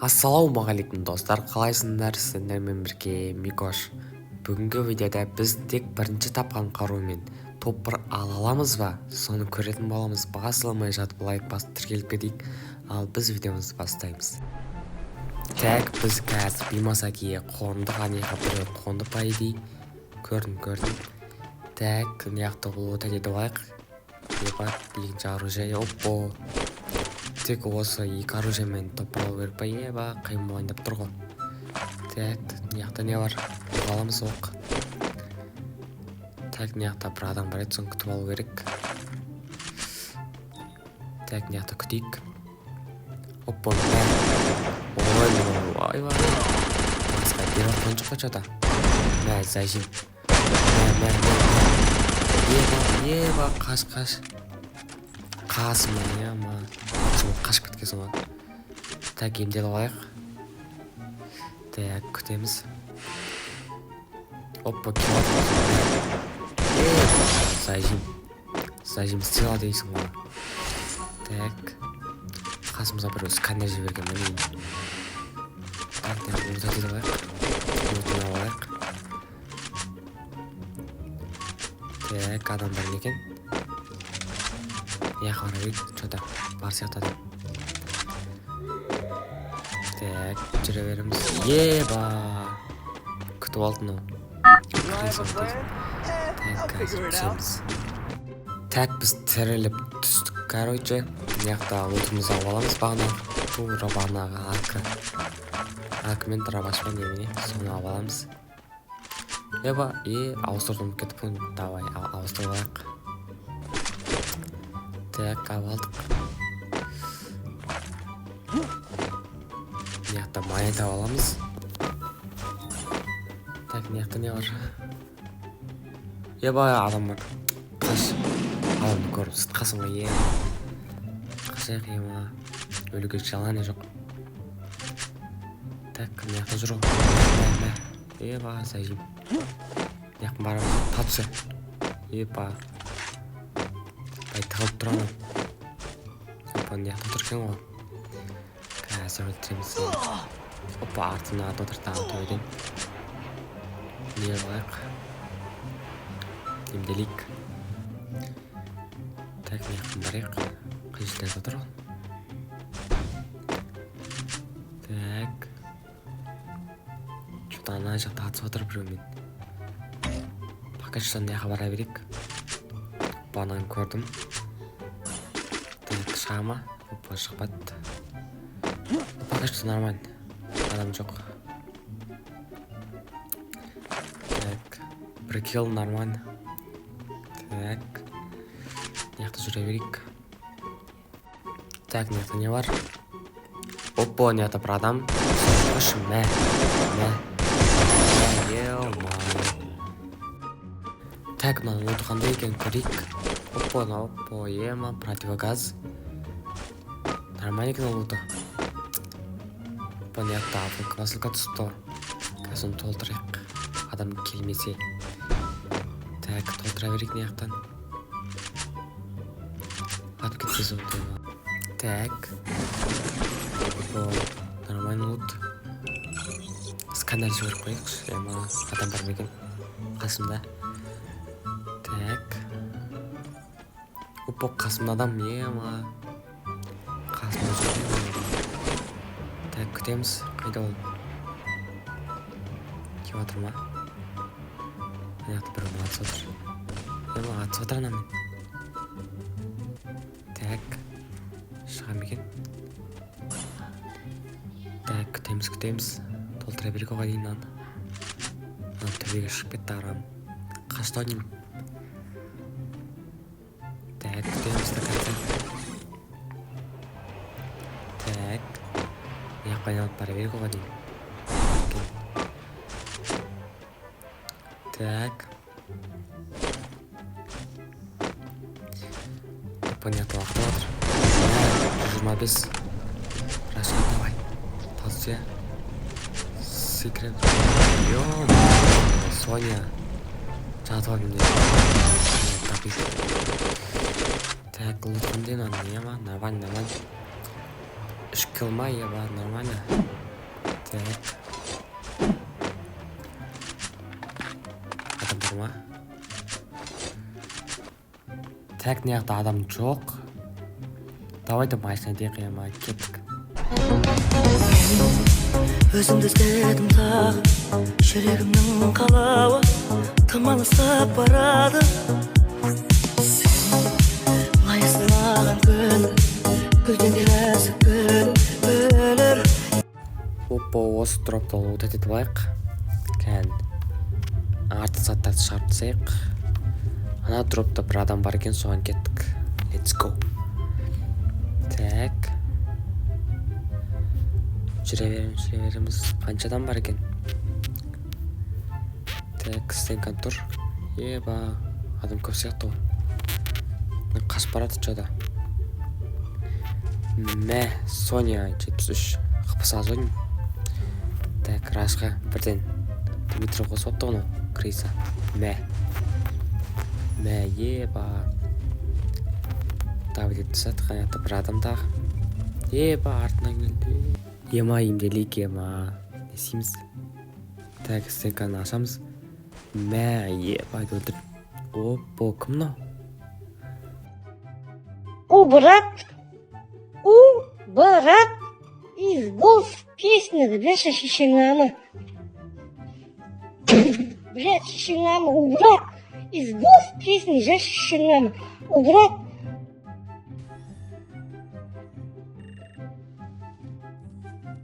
Ассалаумағалейкум достар, қалайсыңдар? Сіздермен бірге Микош. Бүгінгі видеода біз тек бірінші тапқан қарумен топ-1 ала аламыз ба? Соны көретін боламыз. Басыламай жатып лайк басып тіркеліп кетейік. Ал біз видеомызды бастаймыз. Так, біз қазір Бимасакиге қондық, анеға біреу қонды по идее. Көрдім. Так, неяқты бұл өте деді лайк. Ебат, екінші оружие. Оппо. Тек осы екі оружиемен топ-1 алу керек па? Еба, қиын болайын деп тұр ғой. Так, неяқта не бар? Аламыз оқ. Так, неяқта бір адам бар еді, соны күтіп алу керек. Так, неяқта күтейік. Оппа, ой, басқа беріп атқан жоқ қой что-то. Мә, зажим. Мә. Еба, қаш. Қасым, ема. Қашып кеткенсің ғой. Так, емдел алайық. Так, күтеміз. Оппа, зажим стила дейсің ғой. Так, қасымызға бір сканер жіберген білейін. Так, ұзатып алайық. Ұзатып алайық. Так, адам бар екен. Яқа барайық, что-то бар сияқты адам. Так, жүре береміз. Еба! Күтіп алдын ол. Так, қазір түсеміз. Так, біз тіріліп түстік, короче. Яқта отымызды алып аламыз бағана. Тура бағанаға акымен трабашпен еміне. Соны алып аламыз. Еба, ауыстырдым кетіп күн. Давай, ауыстырып алайық. Так, алып алдық. Неяқта монета аламыз. Так, неяқта не бар? Еба, адам бар. Қаш. Адамды көріп сытқасың ғой, Қашайық, ема. Өліге жалане жоқ. Так, неяқта жүр ғой. Еба, зажим. Неяқта барамыз. Татшы. Еба. Бай тығылып тұраны. Опа, неяқта тұркен ғой. Қазір өлтіреміз. Опа, артына отыртағы тойден. Не алайық? Емделейік. Так, неяқтын барайық. Қиыштен отыр ғой. Так. Что-то ана жақта атысып отыр біреумен. Пакаштан неяқа бара берейік. Банан көрдім. Так, шама. Опа, шықпады. Пока что нормально. Адам жоқ. Так, бір килл нормально. Так, неяқта жүре берейік. Так, неяқта не бар? Опа, неяқта бір адам. Қошы, мә. Так, мынаны оты қандай екен көрейік. Опа, ема, противогаз. Нормально екен ол оты. Понятно, классылға түсіпті. Қазір толтырайық. Адам келмесе. Так, толтыра берейік неяқтан. Атып кеткіз өтті. Так. Нормально лут. Сканер жіберіп қойықшы. Ема, адам бар мекен. Қасымда. Так. Опа, қасымда адам. Ема. Қасымда жүрген. Так, күтеміз. Қайда ол? Кеп атыр ма? Неяқта бір оны атыс отыр. Ема, атыс отыр анамен. Так. Шығам екен. Так, күтеміз. Толтыра берек оға дейін аны. Аны төбеге шығып кетті арам. Қашты ойнайым. Так, күтеміз. Так. Неяқ байналып бара берек оға дейін. Так. Понятно, уақыт отыр. 125. Рашқа давай. Талсы. Секрет. Соня. Жатып алып Так, лутқанден аны ема. Нормально. 3 килл ма, еба, нормально. Так, мына жақта адам жоқ. Давайте машина дейқема, кеттік. Өзіңді іздедім тағы, жүрегімнің қалауы тым алыстап барады. Сен лайықсың маған гүлден де нәзік гүлім. Опа, осы дропты лут етіп алайық. Кән артық заттарды шығарып тастайық. Ана дропта бір адам бар екен, соған кеттік. Let's go. Так, жүре береміз. Қанша адам бар екен? Так, стенкан тұр. Еба, адам көп сияқты ғой. Қашып барады жода. Мә, Соня 73 қыпыса зойын. Так, рашқа бірден Дмитрий қосып апты ғыны. Криса. Мә, еба. Давид түсәді, қанятты бір адам дағы. Еба, артынан келді. Ема, емделейік, ема. Не істейміз? Так, стенканы ашамыз. Мә, еба, өлдір. Опа, кім мынау? Убрать из голос песни, блядь, Шишигана. Блядь, Шишигана, убрать из голос песни, Шишигана. Убрать